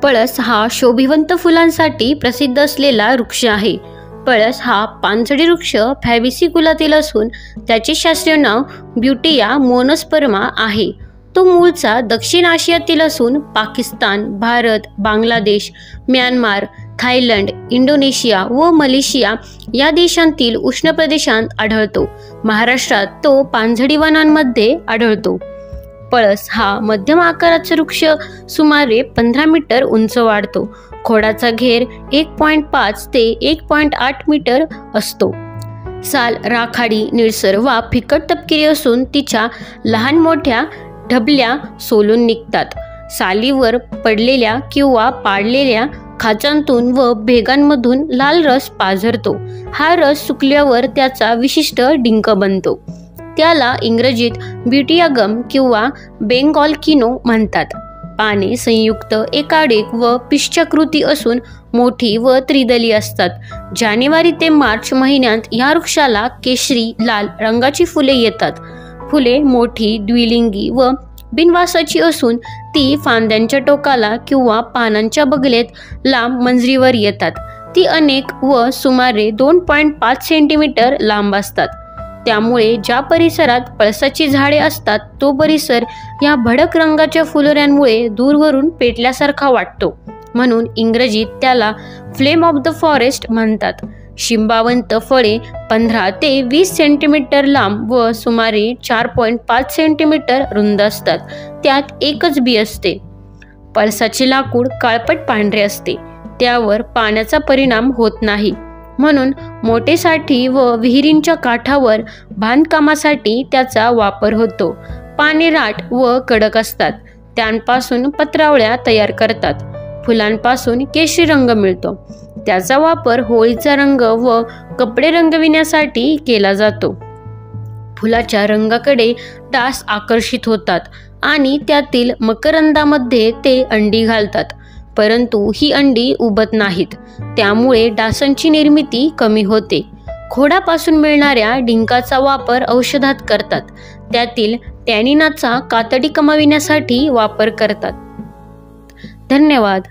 पळस हा शोभिवंत फुलांसाठी प्रसिद्ध असलेला वृक्ष आहे. पळस हा पानझडी वृक्ष फॅबेसी कुलातील असून त्याचे शास्त्रीय नाव ब्युटिया मोनोस्पर्मा आहे. तो मूळचा दक्षिण आशियातील असून Pakistan, Bharat, Bangladesh, Myanmar, Thailand, Indonesia व मलेशिया या देशांतील उष्ण प्रदेशात आढळतो. महाराष्ट्रात तो पानझडी वनांमध्ये आढळतो. पळस हा मध्यम आकाराचा वृक्ष सुमारे 15 मीटर उंच वाढतो. खोडाचा घेर 1.5 ते 1.8 मीटर असतो. साल राखाडी, निळसर वा फिकट तपकिरी असून तिच्या लहान मोठ्या ढबल्या सोलून निघतात. सालीवर पडलेल्या किंवा पाडलेल्या खाचांतून व भेगांमधून लाल रस पाझरतो. हा रस सुकल्यावर त्याचा विशिष्ट डिंक बनतो. त्याला इंग्रजीत ब्युटियागम किंवा बेंगॉल किनो म्हणतात. पाने संयुक्त, एकाडेक व पिष्ठाकृती असून मोठी व त्रिदली असतात. जानेवारी ते मार्च महिन्यात या वृक्षाला केशरी लाल रंगाची फुले येतात. फुले मोठी, द्विलिंगी व बिनवासाची असून ती फांद्यांच्या टोकाला किंवा पानांच्या बगलेत लांब मंजरीवर येतात. ती अनेक व सुमारे 2.5 सेंटीमीटर लांब असतात. त्यामुळे ज्या परिसरात पळसाची झाडे असतात तो परिसर या भडक रंगाच्या फुलोऱ्यांमुळे दूरवरून पेटल्यासारखा वाटतो. म्हणून इंग्रजीत त्याला फ्लेम ऑफ द फॉरेस्ट म्हणतात. शिंबावंत फळे 15 ते 20 सेंटीमीटर लांब व सुमारे 4.5 सेंटीमीटर रुंद असतात. त्यात एकच बी असते. पळसाचे लाकूड काळपट पांढरे असते. त्यावर पाण्याचा परिणाम होत नाही. म्हणून मोटेसाठी व विहिरींच्या काठावर बांधकामासाठी त्याचा वापर होतो. पाने राठ व कडक असतात. त्यांपासून पत्रावळ्या तयार करतात. फुलांपासून केशरी रंग मिळतो. त्याचा वापर होळीचा रंग व कपडे रंगविण्यासाठी केला जातो. फुलाच्या रंगाकडे डास आकर्षित होतात आणि त्यातील मकरंदामध्ये ते अंडी घालतात. परंतु ही अंडी उबत नाहीत. त्यामुळे डासांची निर्मिती कमी होते. खोडापासून मिळणाऱ्या डिंकाचा वापर औषधात करतात. त्यातील टॅनिनाचा कातडी कमाविण्यासाठी वापर करतात. धन्यवाद.